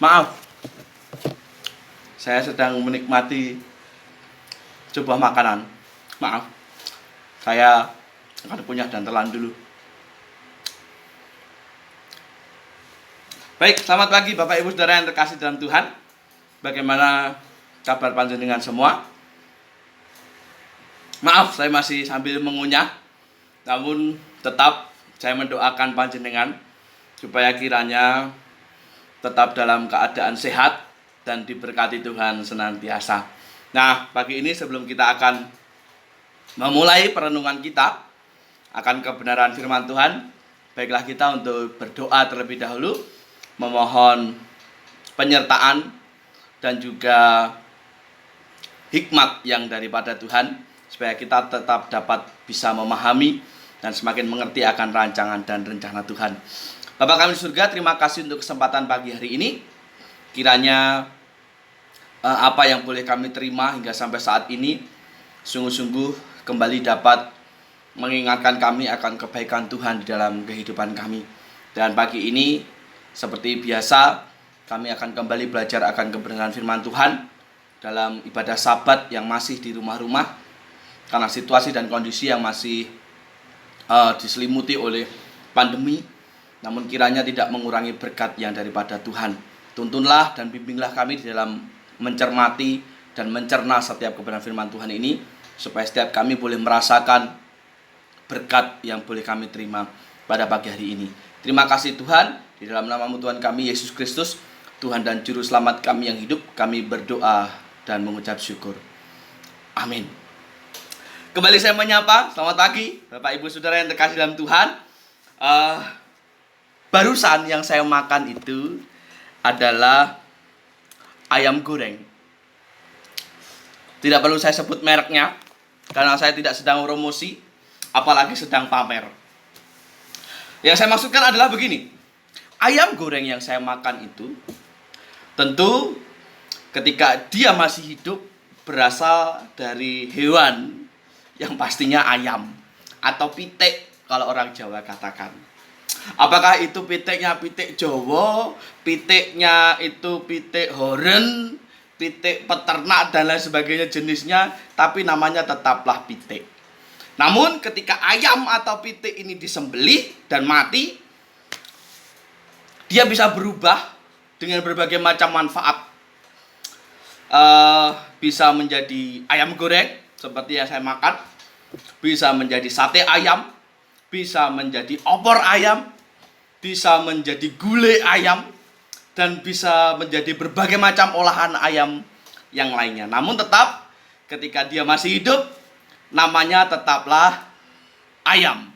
Maaf, saya sedang menikmati sebuah makanan. Maaf, saya akan kunyah dan telan dulu. Baik, selamat pagi Bapak Ibu Saudara yang terkasih dalam Tuhan. Bagaimana kabar panjenengan semua? Maaf, saya masih sambil mengunyah. Namun tetap saya mendoakan panjenengan supaya kiranya tetap dalam keadaan sehat dan diberkati Tuhan senantiasa. Nah, pagi ini sebelum kita akan memulai perenungan kita akan kebenaran firman Tuhan, baiklah kita untuk berdoa terlebih dahulu, memohon penyertaan dan juga hikmat yang daripada Tuhan, supaya kita tetap dapat bisa memahami dan semakin mengerti akan rancangan dan rencana Tuhan. Bapa kami di surga, terima kasih untuk kesempatan pagi hari ini. Kiranya apa yang boleh kami terima hingga sampai saat ini sungguh-sungguh kembali dapat mengingatkan kami akan kebaikan Tuhan di dalam kehidupan kami. Dan pagi ini seperti biasa kami akan kembali belajar akan kebenaran firman Tuhan dalam ibadah Sabat yang masih di rumah-rumah, karena situasi dan kondisi yang masih diselimuti oleh pandemi. Namun kiranya tidak mengurangi berkat yang daripada Tuhan. Tuntunlah dan bimbinglah kami di dalam mencermati dan mencerna setiap kebenaran firman Tuhan ini, supaya setiap kami boleh merasakan berkat yang boleh kami terima pada pagi hari ini. Terima kasih Tuhan, di dalam nama-Mu Tuhan kami Yesus Kristus, Tuhan dan Juru Selamat kami yang hidup, kami berdoa dan mengucap syukur. Amin. Kembali saya menyapa, selamat pagi Bapak Ibu Saudara yang terkasih dalam Tuhan. Barusan yang saya makan itu adalah ayam goreng. Tidak perlu saya sebut mereknya, karena saya tidak sedang promosi, apalagi sedang pamer. Yang saya maksudkan adalah begini. Ayam goreng yang saya makan itu tentu ketika dia masih hidup berasal dari hewan yang pastinya ayam atau pitik kalau orang Jawa katakan. Apakah itu pitiknya pitik Jawa, pitiknya itu pitik horen, pitik peternak dan lain sebagainya jenisnya, tapi namanya tetaplah pitik. Namun ketika ayam atau pitik ini disembelih dan mati, dia bisa berubah dengan berbagai macam manfaat. Bisa menjadi ayam goreng seperti yang saya makan, bisa menjadi sate ayam, bisa menjadi opor ayam, bisa menjadi gulai ayam, dan bisa menjadi berbagai macam olahan ayam yang lainnya. Namun tetap ketika dia masih hidup, namanya tetaplah ayam.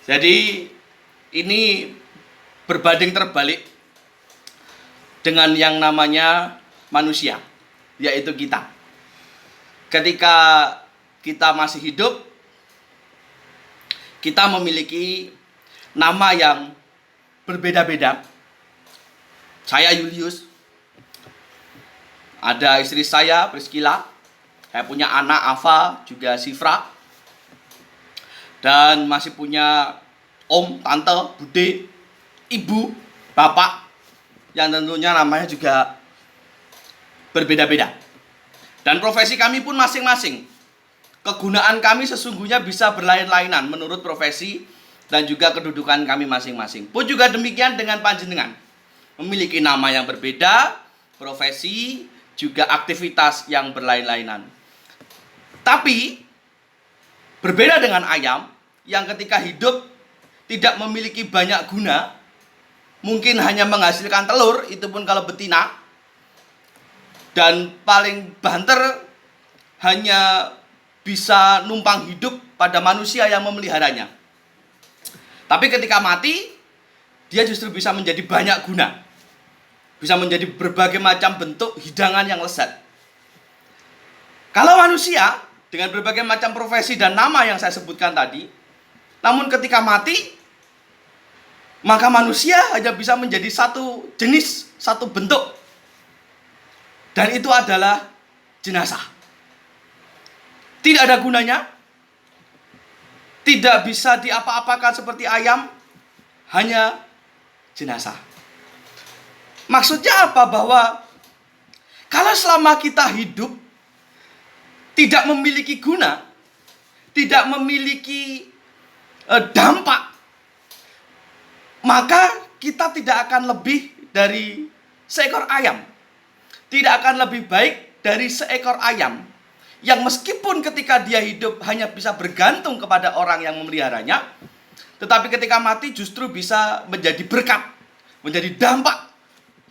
Jadi ini berbanding terbalik dengan yang namanya manusia, yaitu kita. Ketika kita masih hidup, kita memiliki nama yang berbeda-beda. Saya Julius, ada istri saya Priscilla, saya punya anak Ava juga Sifra, dan masih punya om, tante, bude, ibu, bapak, yang tentunya namanya juga berbeda-beda. Dan profesi kami pun masing-masing. Kegunaan kami sesungguhnya bisa berlain-lainan menurut profesi dan juga kedudukan kami masing-masing. Pun juga demikian dengan panjenengan. Memiliki nama yang berbeda, profesi, juga aktivitas yang berlain-lainan. Tapi berbeda dengan ayam yang ketika hidup tidak memiliki banyak guna, mungkin hanya menghasilkan telur, itu pun kalau betina, dan paling banter hanya bisa numpang hidup pada manusia yang memeliharanya. Tapi ketika mati, dia justru bisa menjadi banyak guna, bisa menjadi berbagai macam bentuk hidangan yang lezat. Kalau manusia dengan berbagai macam profesi dan nama yang saya sebutkan tadi, namun ketika mati, maka manusia hanya bisa menjadi satu jenis, satu bentuk, dan itu adalah jenazah. Tidak ada gunanya, tidak bisa diapa-apakan seperti ayam, hanya jenazah. Maksudnya apa? Bahwa kalau selama kita hidup tidak memiliki guna, tidak memiliki dampak, maka kita tidak akan lebih dari seekor ayam. Tidak akan lebih baik dari seekor ayam yang meskipun ketika dia hidup hanya bisa bergantung kepada orang yang memeliharanya, tetapi ketika mati justru bisa menjadi berkat, menjadi dampak,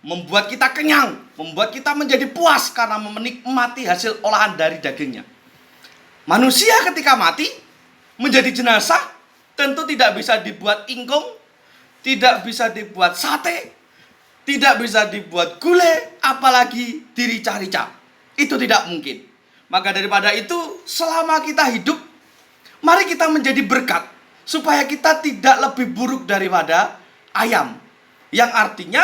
membuat kita kenyang, membuat kita menjadi puas karena menikmati hasil olahan dari dagingnya. Manusia ketika mati menjadi jenazah tentu tidak bisa dibuat ingkung, tidak bisa dibuat sate, tidak bisa dibuat gulai, apalagi dirica-rica. Itu tidak mungkin. Maka daripada itu, selama kita hidup, mari kita menjadi berkat, supaya kita tidak lebih buruk daripada ayam. Yang artinya,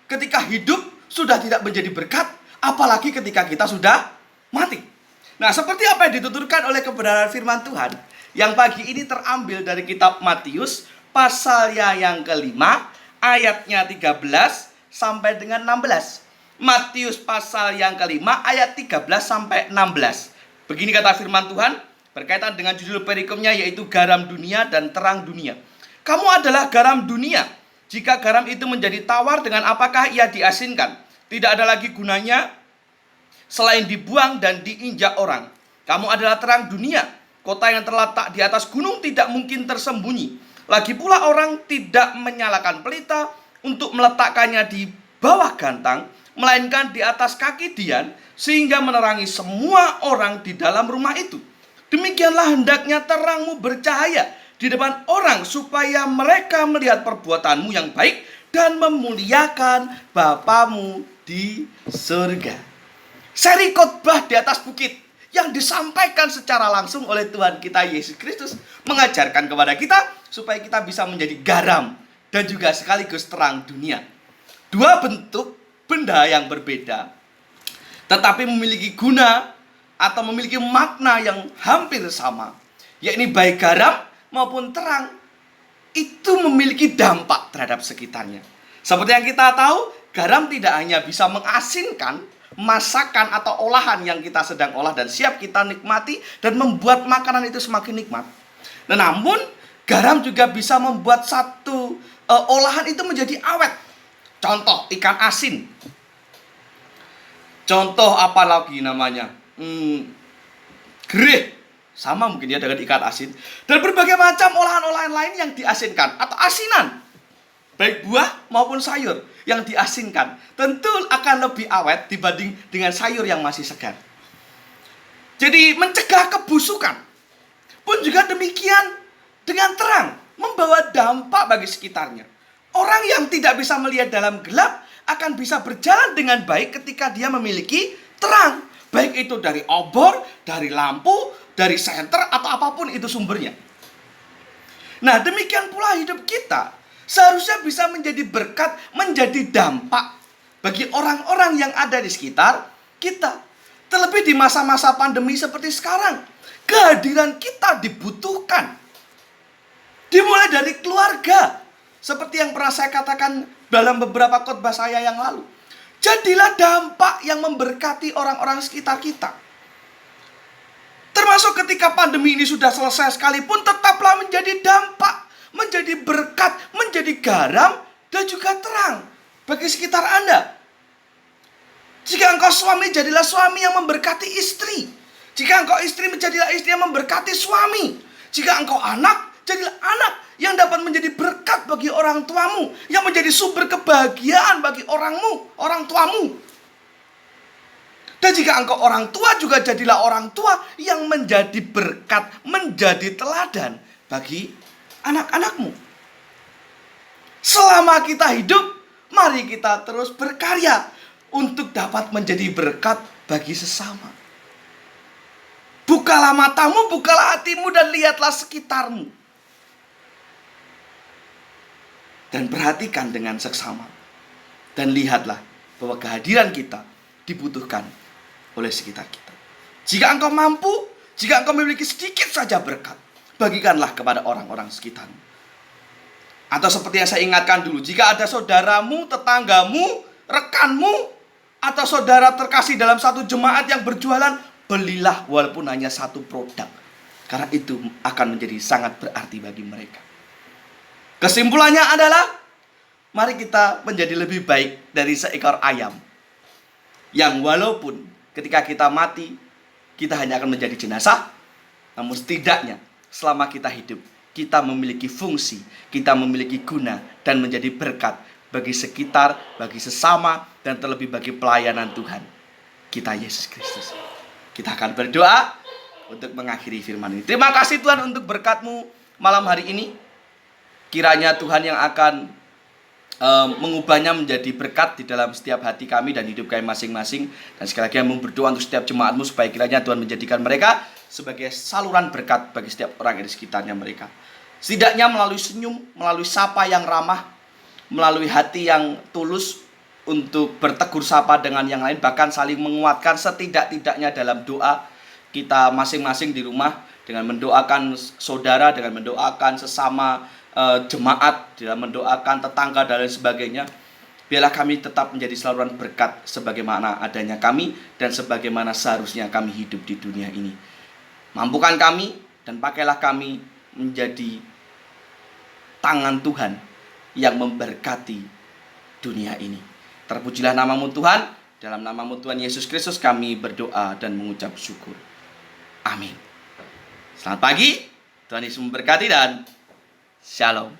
ketika hidup sudah tidak menjadi berkat, apalagi ketika kita sudah mati. Nah, seperti apa yang dituturkan oleh kebenaran firman Tuhan, yang pagi ini terambil dari kitab Matius, pasalnya yang kelima, ayatnya 13 sampai dengan 16. Matius pasal yang kelima ayat 13 sampai 16. Begini kata firman Tuhan berkaitan dengan judul perikomnya, yaitu garam dunia dan terang dunia. Kamu adalah garam dunia. Jika garam itu menjadi tawar, dengan apakah ia diasinkan? Tidak ada lagi gunanya selain dibuang dan diinjak orang. Kamu adalah terang dunia. Kota yang terletak di atas gunung tidak mungkin tersembunyi. Lagi pula orang tidak menyalakan pelita untuk meletakkannya di bawah gantang, melainkan di atas kaki dian, sehingga menerangi semua orang di dalam rumah itu. Demikianlah hendaknya terangmu bercahaya di depan orang, supaya mereka melihat perbuatanmu yang baik dan memuliakan Bapamu di surga. Seri khotbah di atas bukit yang disampaikan secara langsung oleh Tuhan kita Yesus Kristus mengajarkan kepada kita supaya kita bisa menjadi garam dan juga sekaligus terang dunia. Dua bentuk benda yang berbeda, tetapi memiliki guna atau memiliki makna yang hampir sama, yakni baik garam maupun terang itu memiliki dampak terhadap sekitarnya. Seperti yang kita tahu, garam tidak hanya bisa mengasinkan masakan atau olahan yang kita sedang olah dan siap kita nikmati dan membuat makanan itu semakin nikmat. Namun garam juga bisa membuat satu olahan itu menjadi awet. Contoh ikan asin. Contoh apa lagi namanya? Gereh. Sama mungkin ya dengan ikan asin. Dan berbagai macam olahan-olahan lain yang diasinkan atau asinan, baik buah maupun sayur yang diasinkan, tentu akan lebih awet dibanding dengan sayur yang masih segar. Jadi mencegah kebusukan. Pun juga demikian dengan terang, membawa dampak bagi sekitarnya. Orang yang tidak bisa melihat dalam gelap akan bisa berjalan dengan baik ketika dia memiliki terang. Baik itu dari obor, dari lampu, dari senter, atau apapun itu sumbernya. Nah, demikian pula hidup kita seharusnya bisa menjadi berkat, menjadi dampak bagi orang-orang yang ada di sekitar kita. Terlebih di masa-masa pandemi seperti sekarang, kehadiran kita dibutuhkan. Dimulai dari keluarga, seperti yang pernah saya katakan dalam beberapa khotbah saya yang lalu. Jadilah dampak yang memberkati orang-orang sekitar kita. Termasuk ketika pandemi ini sudah selesai sekalipun, tetaplah menjadi dampak, menjadi berkat, menjadi garam, dan juga terang bagi sekitar Anda. Jika engkau suami, jadilah suami yang memberkati istri. Jika engkau istri, menjadilah istri yang memberkati suami. Jika engkau anak, jadilah anak yang dapat menjadi berkat bagi orang tuamu, yang menjadi sumber kebahagiaan bagi orang tuamu. Dan jika engkau orang tua, juga jadilah orang tua yang menjadi berkat, menjadi teladan bagi anak-anakmu. Selama kita hidup, mari kita terus berkarya untuk dapat menjadi berkat bagi sesama. Bukalah matamu, bukalah hatimu, dan lihatlah sekitarmu. Dan perhatikan dengan seksama. Dan lihatlah bahwa kehadiran kita dibutuhkan oleh sekitar kita. Jika engkau mampu, jika engkau memiliki sedikit saja berkat, bagikanlah kepada orang-orang sekitarmu. Atau seperti yang saya ingatkan dulu, jika ada saudaramu, tetanggamu, rekanmu atau saudara terkasih dalam satu jemaat yang berjualan, belilah walaupun hanya satu produk. Karena itu akan menjadi sangat berarti bagi mereka. Kesimpulannya adalah, mari kita menjadi lebih baik dari seekor ayam yang walaupun ketika kita mati, kita hanya akan menjadi jenazah. Namun setidaknya selama kita hidup, kita memiliki fungsi, kita memiliki guna, dan menjadi berkat bagi sekitar, bagi sesama, dan terlebih bagi pelayanan Tuhan kita Yesus Kristus. Kita akan berdoa untuk mengakhiri firman ini. Terima kasih Tuhan untuk berkat-Mu malam hari ini. Kiranya Tuhan yang akan mengubahnya menjadi berkat di dalam setiap hati kami dan hidup kami masing-masing. Dan sekali lagi kami berdoa untuk setiap jemaat-Mu, supaya kiranya Tuhan menjadikan mereka sebagai saluran berkat bagi setiap orang yang di sekitarnya mereka. Setidaknya melalui senyum, melalui sapa yang ramah, melalui hati yang tulus untuk bertegur sapa dengan yang lain, bahkan saling menguatkan setidak-tidaknya dalam doa kita masing-masing di rumah, dengan mendoakan saudara, dengan mendoakan sesama jemaat, dengan mendoakan tetangga dan lain sebagainya. Biarlah kami tetap menjadi saluran berkat sebagaimana adanya kami dan sebagaimana seharusnya kami hidup di dunia ini. Mampukan kami dan pakailah kami menjadi tangan Tuhan yang memberkati dunia ini. Terpujilah nama-Mu Tuhan. Dalam nama-Mu Tuhan Yesus Kristus kami berdoa dan mengucap syukur. Amin. Selamat pagi, Tuhan Yesus memberkati dan Shalom.